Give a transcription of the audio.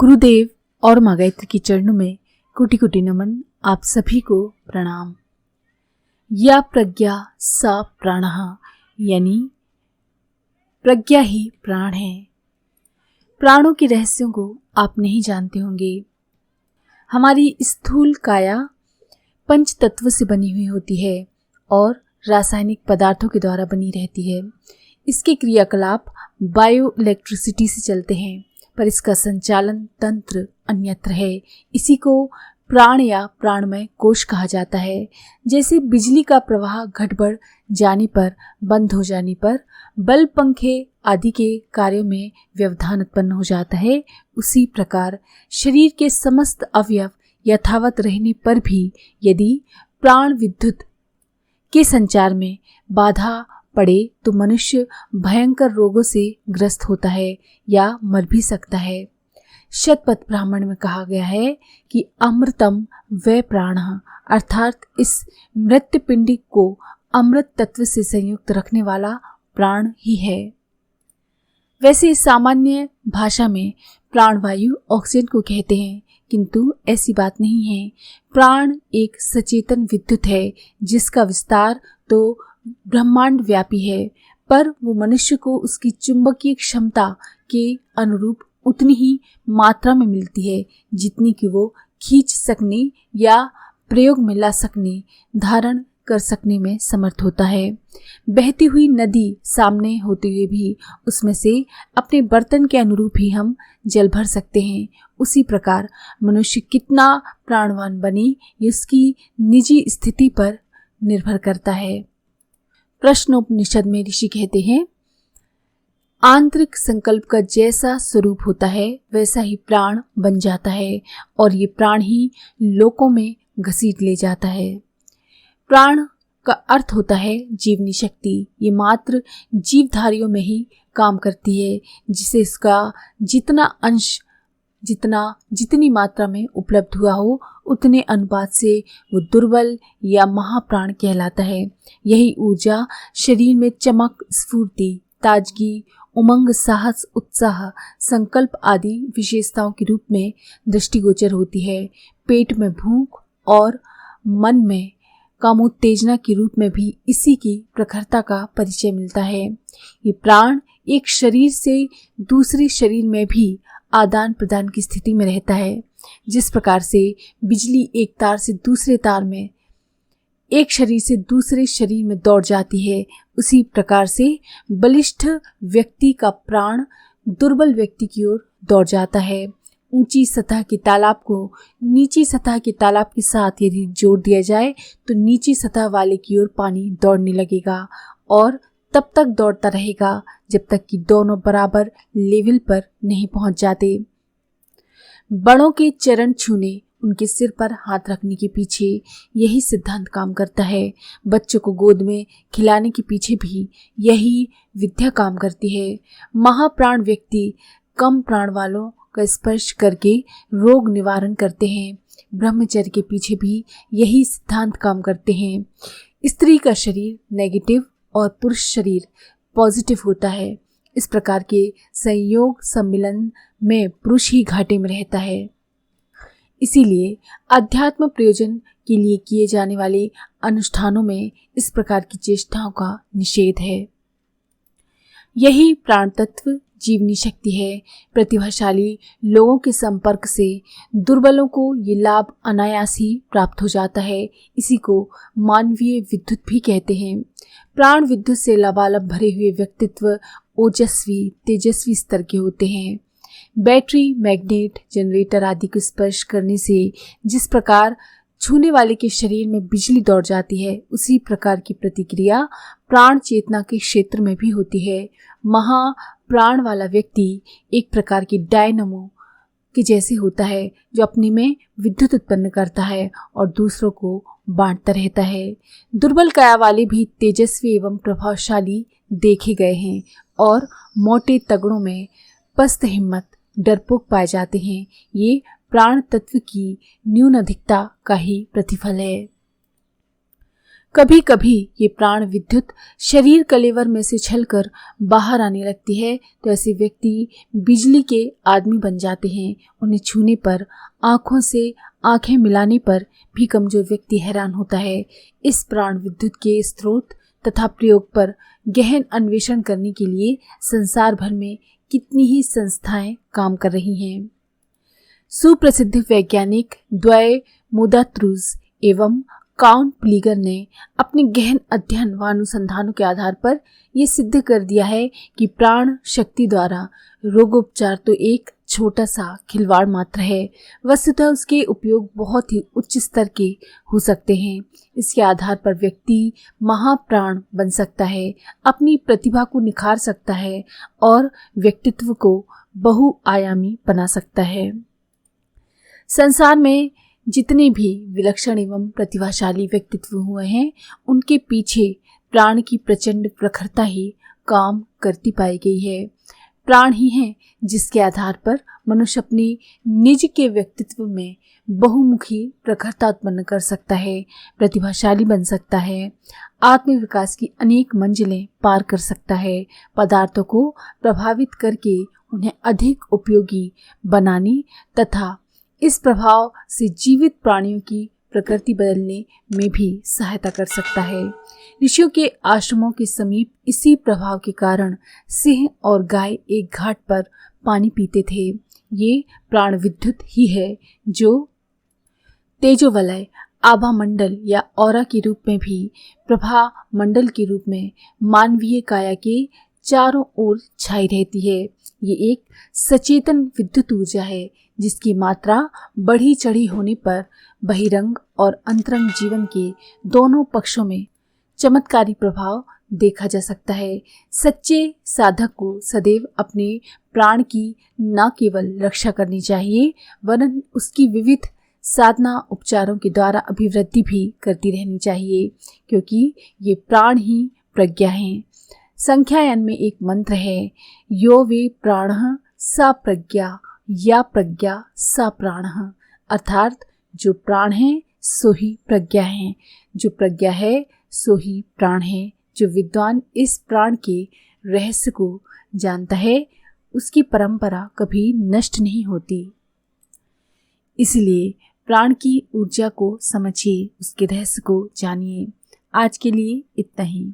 गुरुदेव और माँ गायत्री के चरणों में कोटि कोटि नमन। आप सभी को प्रणाम। या प्रज्ञा सा प्राणः, यानी प्रज्ञा ही प्राण है। प्राणों के रहस्यों को आप नहीं जानते होंगे। हमारी स्थूल काया पंच तत्व से बनी हुई होती है और रासायनिक पदार्थों के द्वारा बनी रहती है। इसके क्रियाकलाप बायो इलेक्ट्रिसिटी से चलते हैं, पर इसका संचालन तंत्र अन्यत्र है। इसी को प्राण या प्राणमय कोश कहा जाता है। जैसे बिजली का प्रवाह घट बढ़ जाने पर, बंद हो जाने पर बल्ब, पंखे आदि के कार्यों में व्यवधान उत्पन्न हो जाता है, उसी प्रकार शरीर के समस्त अवयव यथावत रहने पर भी यदि प्राण विद्युत के संचार में बाधा पड़े तो मनुष्य भयंकर रोगों से ग्रस्त होता है या मर भी सकता है। शतपथ ब्राह्मण में कहा गया है कि अमृतम वै प्राणः, अर्थात इस मृत पिंडी को अमृत तत्व से संयुक्त रखने वाला प्राण ही है। वैसे सामान्य भाषा में प्राणवायु ऑक्सीजन को कहते हैं, किंतु ऐसी बात नहीं है। प्राण एक सचेतन विद्युत है जिसका विस्तार तो ब्रह्मांड व्यापी है, पर वो मनुष्य को उसकी चुंबकीय क्षमता के अनुरूप उतनी ही मात्रा में मिलती है जितनी कि वो खींच सकने या प्रयोग में ला सकने, धारण कर सकने में समर्थ होता है। बहती हुई नदी सामने होते हुए भी उसमें से अपने बर्तन के अनुरूप ही हम जल भर सकते हैं। उसी प्रकार मनुष्य कितना प्राणवान बने ये उसकी निजी स्थिति पर निर्भर करता है। प्रश्नोपनिषद में ऋषि कहते हैं, आंतरिक संकल्प का जैसा स्वरूप होता है वैसा ही प्राण बन जाता है और ये प्राण ही लोकों में घसीट ले जाता है। प्राण का अर्थ होता है जीवनी शक्ति। ये मात्र जीवधारियों में ही काम करती है, जिसे इसका जितना अंश जितनी मात्रा में उपलब्ध हुआ हो उतने अनुपात से वो दुर्बल या महाप्राण कहलाता है। यही ऊर्जा शरीर में चमक, स्फूर्ति, ताजगी, उमंग, साहस, उत्साह, संकल्प आदि विशेषताओं के रूप में दृष्टिगोचर होती है। पेट में भूख और मन में कामोत्तेजना के रूप में भी इसी की प्रखरता का परिचय मिलता है। ये प्राण एक शरीर से दूसरे शरीर में भी आदान प्रदान की स्थिति में रहता है। जिस प्रकार से बिजली एक तार से दूसरे तार में, एक शरीर से दूसरे शरीर में दौड़ जाती है, उसी प्रकार से बलिष्ठ व्यक्ति का प्राण दुर्बल व्यक्ति की ओर दौड़ जाता है। ऊंची सतह के तालाब को नीची सतह के तालाब के साथ यदि जोड़ दिया जाए तो नीची सतह वाले की ओर पानी दौड़ने लगेगा और तब तक दौड़ता रहेगा जब तक कि दोनों बराबर लेवल पर नहीं पहुंच जाते। बड़ों के चरण छूने, उनके सिर पर हाथ रखने के पीछे यही सिद्धांत काम करता है। बच्चों को गोद में खिलाने के पीछे भी यही विद्या काम करती है। महाप्राण व्यक्ति कम प्राण वालों का स्पर्श करके रोग निवारण करते हैं। ब्रह्मचर्य के पीछे भी यही सिद्धांत काम करते हैं। स्त्री का शरीर नेगेटिव और पुरुष शरीर पॉजिटिव होता है। इस प्रकार के संयोग सम्मिलन में पुरुष ही घाटे में रहता है। इसीलिए अध्यात्म प्रयोजन के लिए किए जाने वाले अनुष्ठानों में इस प्रकार की चेष्टाओं का निषेध है। यही प्राण तत्व जीवनी शक्ति है। प्रतिभाशाली लोगों के संपर्क से दुर्बलों को ये लाभ अनायास ही प्राप्त हो जाता है। इसी को मानवीय विद्युत भी कहते हैं। प्राण विद्युत से लबालब भरे हुए व्यक्तित्व ओजस्वी, तेजस्वी स्तर के होते हैं। बैटरी, मैग्नेट, जनरेटर आदि को स्पर्श करने से जिस प्रकार छूने वाले के शरीर में बिजली दौड़ जाती है, उसी प्रकार की प्रतिक्रिया प्राण चेतना के क्षेत्र में भी होती है। महाप्राण वाला व्यक्ति एक प्रकार की डायनमो के जैसे होता है जो अपने में विद्युत उत्पन्न करता है और दूसरों को बांटता रहता है। दुर्बल काया वाले भी तेजस्वी एवं प्रभावशाली देखे गए हैं और मोटे तगड़ों में पस्त हिम्मत, डरपोक पाए जाते हैं। ये प्राण तत्व की न्यून अधिकता का ही प्रतिफल है। कभी कभी ये प्राण विद्युत शरीर कलेवर में से छलकर बाहर आने लगती है तो ऐसे व्यक्ति बिजली के आदमी बन जाते हैं। उन्हें छूने पर, आंखों से आंखें मिलाने पर भी कमजोर व्यक्ति हैरान होता है। इस प्राण विद्युत के स्रोत तथा प्रयोग पर गहन अन्वेषण करने के लिए संसार भर में कितनी ही संस्थाएं काम कर रही हैं। सुप्रसिद्ध वैज्ञानिक द्वय मुदात्रुज एवं काउंट प्लीगर ने अपने गहन अध्ययन व अनुसंधानों के आधार पर यह सिद्ध कर दिया है कि प्राण शक्ति द्वारा रोगोपचार तो एक छोटा सा खिलवाड़ मात्र है, वस्तुतः उसके उपयोग बहुत ही उच्च स्तर के हो सकते हैं। इसके आधार पर व्यक्ति महाप्राण बन सकता है, अपनी प्रतिभा को निखार सकता है और व्यक्तित्व को बहुआयामी बना सकता है। संसार में जितने भी विलक्षण एवं प्रतिभाशाली व्यक्तित्व हुए हैं, उनके पीछे प्राण की प्रचंड प्रखरता ही काम करती पाई गई है। प्राण ही है जिसके आधार पर मनुष्य अपने निज के व्यक्तित्व में बहुमुखी प्रखरता उत्पन्न कर सकता है, प्रतिभाशाली बन सकता है, आत्मविकास की अनेक मंजिलें पार कर सकता है, पदार्थों को प्रभावित करके उन्हें अधिक उपयोगी बनाने तथा इस प्रभाव से जीवित प्राणियों की प्रकृति बदलने में भी सहायता कर सकता है। ऋषियों के आश्रमों के समीप इसी प्रभाव के कारण सिंह और गाय एक घाट पर पानी पीते थे। ये प्राण विद्युत ही है जो तेजोवलय, आभा मंडल या ऑरा के रूप में भी प्रभा मंडल के रूप में मानवीय काया के चारों ओर छाई रहती है। ये एक सचेतन विद्युत ऊर्जा है जिसकी मात्रा बढ़ी चढ़ी होने पर बहिरंग और अंतरंग जीवन के दोनों पक्षों में चमत्कारी प्रभाव देखा जा सकता है। सच्चे साधक को सदैव अपने प्राण की न केवल रक्षा करनी चाहिए वरन उसकी विविध साधना उपचारों के द्वारा अभिवृद्धि भी करती रहनी चाहिए, क्योंकि ये प्राण ही प्रज्ञा हैं। संख्यायन में एक मंत्र है, यो वे प्राणः सा प्रज्ञा या प्रज्ञा सा प्राणः, अर्थात जो प्राण है सो ही प्रज्ञा है, जो प्रज्ञा है सो ही प्राण है। जो विद्वान इस प्राण के रहस्य को जानता है उसकी परंपरा कभी नष्ट नहीं होती। इसलिए प्राण की ऊर्जा को समझिए, उसके रहस्य को जानिए। आज के लिए इतना ही।